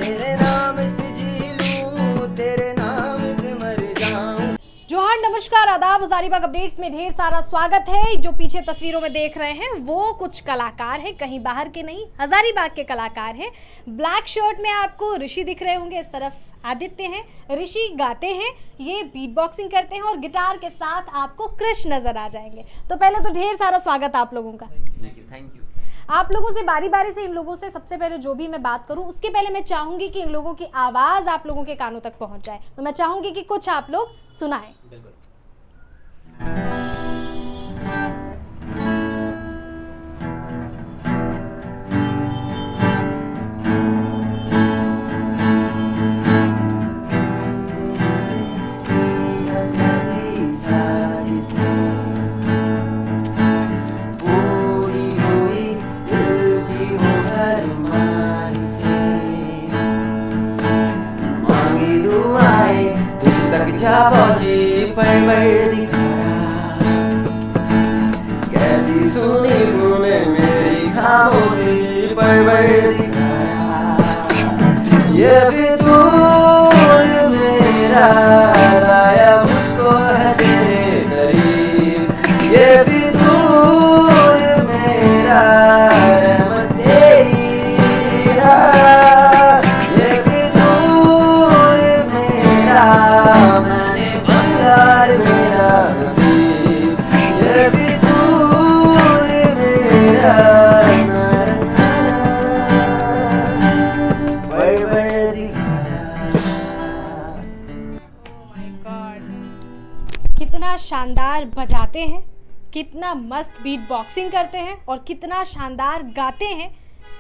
तेरे नाम से जी लूं, तेरे नाम से मर जाऊं। जोहार, नमस्कार, आदाब। हजारीबाग अपडेट्स में ढेर सारा स्वागत है। जो पीछे तस्वीरों में देख रहे हैं वो कुछ कलाकार हैं, कहीं बाहर के नहीं, हजारीबाग के कलाकार हैं। ब्लैक शर्ट में आपको ऋषि दिख रहे होंगे, इस तरफ आदित्य हैं। ऋषि गाते हैं, ये बीट बॉक्सिंग करते हैं और गिटार के साथ आपको कृष्ण नजर आ जाएंगे। तो पहले तो ढेर सारा स्वागत आप लोगों का। Thank you. आप लोगों से बारी बारी से इन लोगों से सबसे पहले जो भी मैं बात करूं उसके पहले मैं चाहूंगी कि इन लोगों की आवाज़ आप लोगों के कानों तक पहुंच जाए। तो मैं चाहूंगी कि कुछ आप लोग सुनाएं। बिल्कुल। कैसी सुनी तूने मेरी खामोशी पर दिखाया, ये फितूर मेरा लाया मुझको है तेरे करीब, ये फितूर मेरा रहमत तेरी है, ये फितूर मेरा मैंने बंगार मेरा नसीब, ये फितूर मेरा पर दिखाया। कितना शानदार बजाते हैं, कितना मस्त बीट बॉक्सिंग करते हैं और कितना शानदार गाते हैं,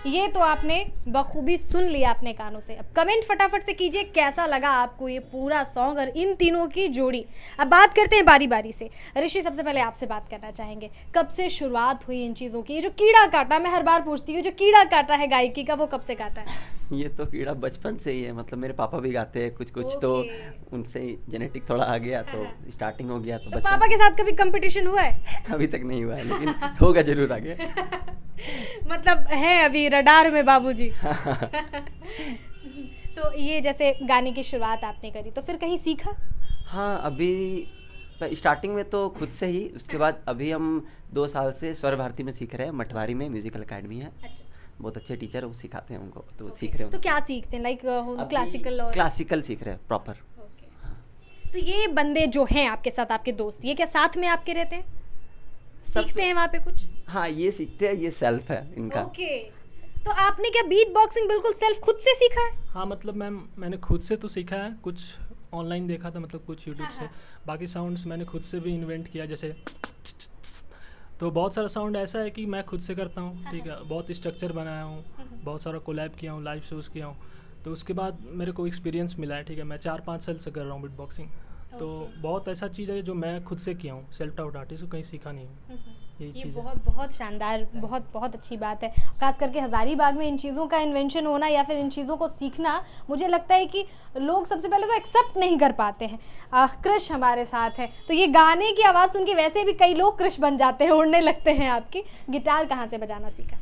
ये तो आपने बखूबी सुन लिया अपने कानों से। अब कमेंट फटाफट से कीजिए कैसा लगा आपको ये पूरा सॉन्ग और इन तीनों की जोड़ी। अब बात करते हैं बारी बारी से। ऋषि, सबसे पहले आपसे बात करना चाहेंगे, कब से शुरुआत हुई इन चीज़ों की? ये जो कीड़ा काटा, मैं हर बार पूछती हूँ, जो कीड़ा काटा है गायकी का वो कब से काटा है? ये तो कीड़ा बचपन से ही है, मतलब मेरे पापा भी गाते हैं कुछ तो उनसे जेनेटिक थोड़ा आ गया तो स्टार्टिंग हो गया। तो पापा के साथ कभी कंपटीशन हुआ है? अभी तक नहीं हुआ है लेकिन होगा जरूर आगे। मतलब है अभी रडार में बाबूजी। तो ये जैसे गाने की शुरुआत आपने करी तो फिर कहीं सीखा? हाँ, अभी स्टार्टिंग में तो खुद से ही, उसके बाद अभी हम 2 साल से स्वर भारती में सीख रहे हैं। मठवारी में म्यूजिकल एकेडमी है, अच्छा। बहुत अच्छे टीचर वो सिखाते हैं उनको, तो सीख रहे हैं। तो क्या सीखते हैं, लाइक क्लासिकल? और क्लासिकल सीख रहे हैं प्रॉपर। तो ये बंदे जो हैं आपके साथ, आपके दोस्त, ये क्या साथ में आपके रहते हैं, सीखते हैं वहाँ पे कुछ? हाँ, ये सीखते हैं, ये सेल्फ है इनका। ओके। तो आपने क्या बीट बॉक्सिंग बिल्कुल सेल्फ खुद से सीखा है? हाँ, मतलब मैम मैंने खुद से तो सीखा है, कुछ ऑनलाइन देखा था, मतलब कुछ यूट्यूब से। बाकी साउंड्स मैंने खुद से भी इन्वेंट किया, जैसे तो बहुत सारा साउंड ऐसा है कि मैं खुद से करता हूँ, ठीक है। बहुत स्ट्रक्चर बनाया हूँ, बहुत सारा कोलैब किया हूँ, लाइव शोज़ किया हूँ। तो उसके बाद मेरे को एक्सपीरियंस मिला है, ठीक है। मैं 4-5 साल से कर रहा हूँ बीट बॉक्सिंग। तो बहुत ऐसा चीज़ है जो मैं खुद से किया हूँ, सेल्फ टाउट आर्टिस्ट को कहीं सीखा नहीं हूँ। ये बहुत शानदार, बहुत अच्छी बात है। खास करके हजारीबाग में इन चीज़ों का इन्वेंशन होना या फिर इन चीज़ों को सीखना, मुझे लगता है कि लोग सबसे पहले तो एक्सेप्ट नहीं कर पाते हैं। कृष हमारे साथ है, तो ये गाने की आवाज़ सुन के वैसे भी कई लोग कृष बन जाते हैं, उड़ने लगते हैं आपकी। गिटार कहाँ से बजाना सीखा?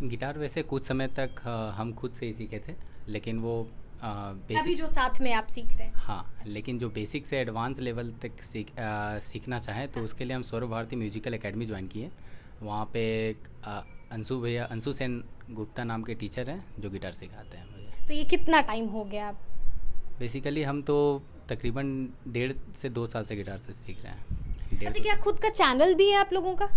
गिटार वैसे कुछ समय तक हम खुद से ही सीखे थे, लेकिन वो अभी जो साथ में आप सीख रहे हैं? हाँ, लेकिन जो बेसिक से एडवांस लेवल तक सीखना चाहें तो उसके लिए हम Saurabh Bharti musical academy join किए। वहाँ पे अंशु सेन गुप्ता नाम के टीचर हैं जो गिटार सिखाते हैं मुझे। तो ये कितना टाइम हो गया आप? बेसिकली हम तो तकरीबन 1.5 से 2 साल से गिटार से सीख रहे हैं। अच्छा, क्या खुद का चैनल भी है आप लोगों का?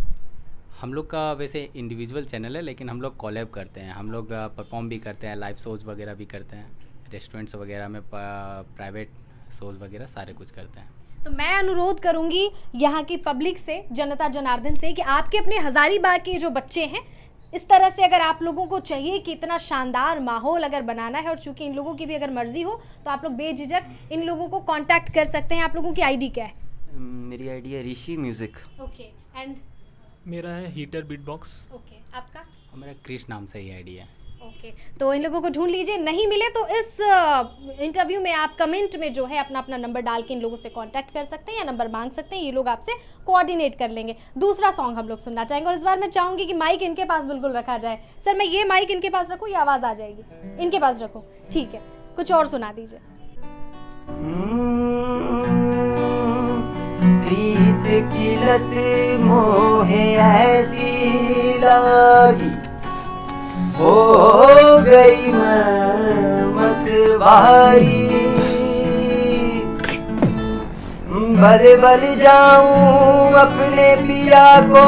हम लोग का वैसे इंडिविजुअल चैनल है, लेकिन हम लोग कोलैब करते हैं, हम लोग परफॉर्म भी करते हैं, लाइव शोज़ वगैरह भी करते हैं, रेस्टोरेंट्स वगैरह में प्राइवेट शोज़ वगैरह सारे कुछ करते हैं। तो मैं अनुरोध करूंगी यहाँ की पब्लिक से, जनता जनार्दन से, कि आपके अपने हजारीबाग के जो बच्चे हैं, इस तरह से अगर आप लोगों को चाहिए कि इतना शानदार माहौल अगर बनाना है, और चूंकि इन लोगों की भी अगर मर्जी हो तो आप लोग बेझिझक इन लोगों को कांटेक्ट कर सकते हैं। आप लोगों की आईडी क्या है? मेरी आईडी है ऋषि म्यूजिक। ओके। एंड मेरा है हीटर बीट बॉक्स। ओके, आपका? मेरा क्रिश नाम से ही आईडी है। ओके, तो इन लोगों को ढूंढ लीजिए, नहीं मिले तो इस इंटरव्यू में आप कमेंट में जो है अपना अपना नंबर डाल के इन लोगों से कांटेक्ट कर सकते हैं या नंबर मांग सकते हैं, ये लोग आपसे कोऑर्डिनेट कर लेंगे। दूसरा सॉन्ग हम लोग सुनना चाहेंगे और इस बार मैं चाहूँगी कि माइक इनके पास बिल्कुल रखा जाए। सर मैं ये माइक इनके पास रखूँ या आवाज़ आ जाएगी? इनके पास रखो, ठीक है, कुछ और सुना दीजिए। प्रीत की लत मोहे ऐसी लागी, हो गई मैं मतवारी, बल बल जाऊं अपने पिया को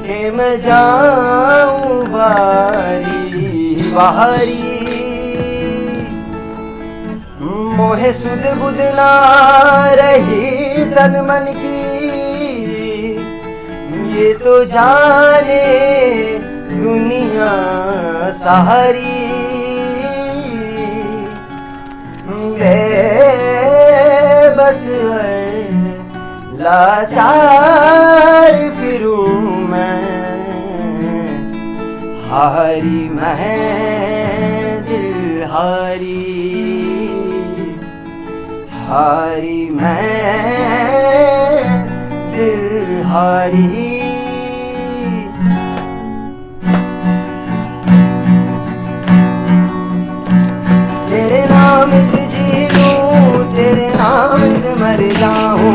के मैं जाऊं बारी बारी, मोहे सुध बुध ना रही तन मन की, ये तो जाने दुनिया सारी, से बस लाचार फिरूं मैं, हारी मैं दिल हारी, हारी मैं दिल हारी। तेरे नाम से जी लूं, तेरे नाम से मर जाऊं,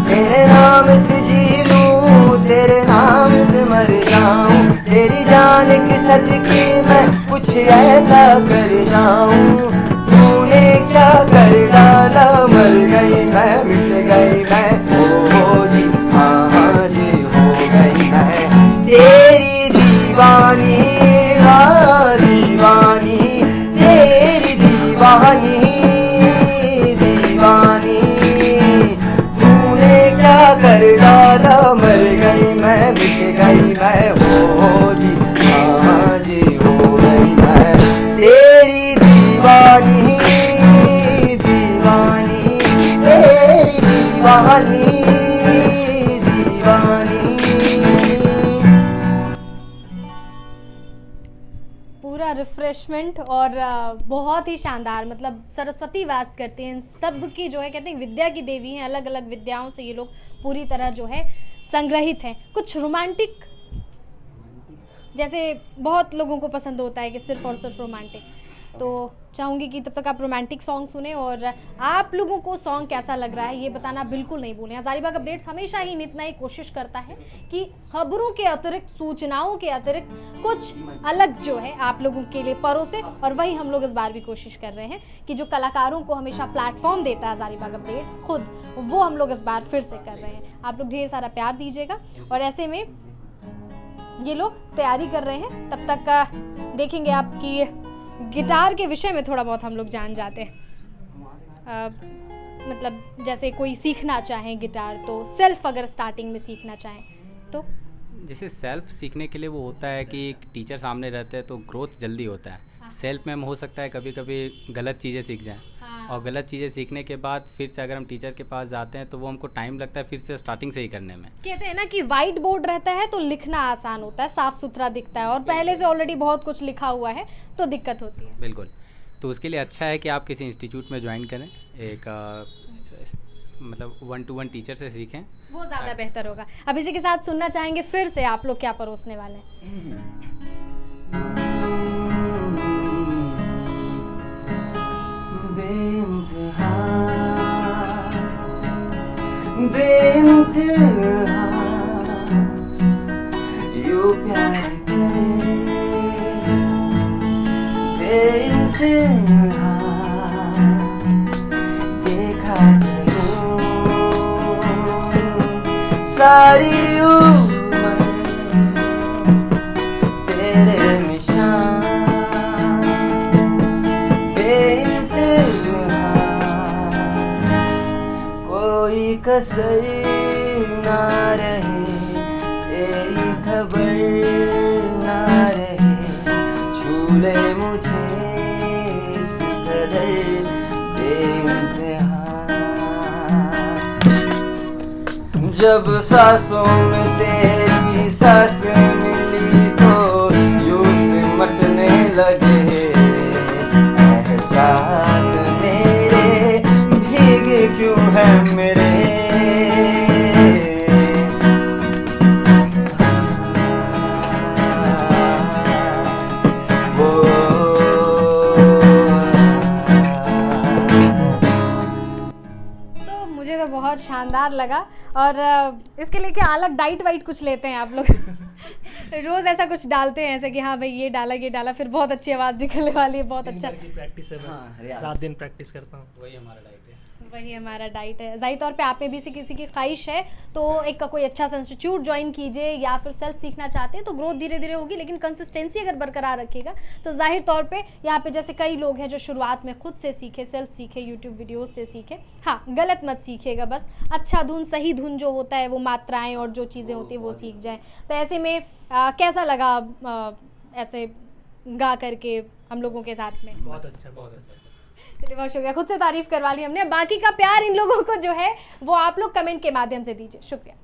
तेरे नाम से जी लूं, तेरे नाम से मर जाऊं, तेरी जान के सदके मैं कुछ ऐसा कर जाऊं, तूने क्या कर डाला, मर गई मैं, मिट गई मैं, हो जी हाँ जी हो गई मैं, तेरी दीवानी हाँ दीवानी, तेरी दीवानी दीवानी, तूने क्या कर डाला, मर गई मैं, मिट गई मैं, हो जी हाँ जी हो गई मैं, तेरी दीवानी दीवानी, तेरी दीवानी दीवानी। पूरा रिफ्रेशमेंट और बहुत ही शानदार, मतलब सरस्वती वास करते हैं, सब की जो है कहते हैं विद्या की देवी हैं, अलग अलग विद्याओं से ये लोग पूरी तरह जो है संग्रहित हैं। कुछ रोमांटिक, जैसे बहुत लोगों को पसंद होता है कि सिर्फ और सिर्फ रोमांटिक, तो चाहूँगी कि तब तक आप रोमांटिक सॉन्ग सुने और आप लोगों को सॉन्ग कैसा लग रहा है ये बताना बिल्कुल नहीं भूलें। हज़ारीबाग अपडेट्स हमेशा ही इतना ही कोशिश करता है कि खबरों के अतिरिक्त, सूचनाओं के अतिरिक्त कुछ अलग जो है आप लोगों के लिए परोसे, और वही हम लोग इस बार भी कोशिश कर रहे हैं कि जो कलाकारों को हमेशा प्लेटफॉर्म देता है हज़ारीबाग अपडेट्स खुद, वो हम लोग इस बार फिर से कर रहे हैं। आप लोग ढेर सारा प्यार दीजिएगा और ऐसे में ये लोग तैयारी कर रहे हैं, तब तक का देखेंगे आपकी गिटार के विषय में थोड़ा बहुत हम लोग जान जाते हैं। मतलब जैसे कोई सीखना चाहें गिटार, तो सेल्फ अगर स्टार्टिंग में सीखना चाहें तो जैसे सेल्फ सीखने के लिए वो होता है कि एक टीचर सामने रहते हैं तो ग्रोथ जल्दी होता है। सेल्फ में हो सकता है कभी कभी गलत चीज़ें सीख जाएं, और गलत चीज़ें सीखने के बाद फिर से अगर हम टीचर के पास जाते हैं तो वो हमको टाइम लगता है फिर से स्टार्टिंग से ही करने में। कहते हैं ना कि वाइट बोर्ड रहता है तो लिखना आसान होता है, साफ सुथरा दिखता है, और पहले से ऑलरेडी बहुत कुछ लिखा हुआ है तो दिक्कत होती है। बिल्कुल, तो उसके लिए अच्छा है कि आप किसी इंस्टीट्यूट में ज्वाइन करें, एक मतलब 1-to-1 टीचर से सीखें, वो ज़्यादा बेहतर होगा। अब इसी के साथ सुनना चाहेंगे फिर से आप लोग क्या परोसने वाले हैं। बेइंतहा यूं प्यार करे, बेइंतहा देखा करूं सारी उम्र तेरे निशान, बेइंतहा कोई कसर ना रहे, तेरी खबर ना रहे, छू ले मुझे इस कदर बेइंतहा, जब सांसों में तेरी सांस मिली तो यूं सिमटने लगे एहसास मेरे, भीगे क्यों है मेरे। मुझे तो बहुत शानदार लगा। और इसके लिए क्या अलग डाइट वाइट कुछ लेते हैं आप लोग? रोज़ ऐसा कुछ डालते हैं ऐसे कि हाँ भाई ये डाला फिर बहुत अच्छी आवाज़ निकलने वाली है, बहुत अच्छा। प्रैक्टिस है बस, हाँ, रियाज। रात दिन प्रैक्टिस करता हूँ। वही हमारा डाइट है। वही हमारा डाइट है। ज़ाहिर तौर पे आप में भी से किसी की ख्वाहिश है तो एक कोई अच्छा सा इंस्टीट्यूट ज्वाइन कीजिए, या फिर सेल्फ सीखना चाहते हैं तो ग्रोथ धीरे धीरे होगी, लेकिन कंसिस्टेंसी अगर बरकरार रखिएगा तो ज़ाहिर तौर पे यहाँ पे जैसे कई लोग हैं जो शुरुआत में खुद से सीखे, सेल्फ सीखे, यूट्यूब वीडियोज़ से सीखे। हाँ, गलत मत सीखिएगा, बस अच्छा धुन, सही धुन जो होता है वो मात्राएँ और जो चीज़ें होती हैं वो सीख जाएँ। तो ऐसे में कैसा लगा ऐसे गा करके हम लोगों के साथ में? बहुत अच्छा, बहुत अच्छा। चलिए बहुत शुक्रिया, खुद से तारीफ करवा ली हमने। बाकी का प्यार इन लोगों को जो है वो आप लोग कमेंट के माध्यम से दीजिए। शुक्रिया।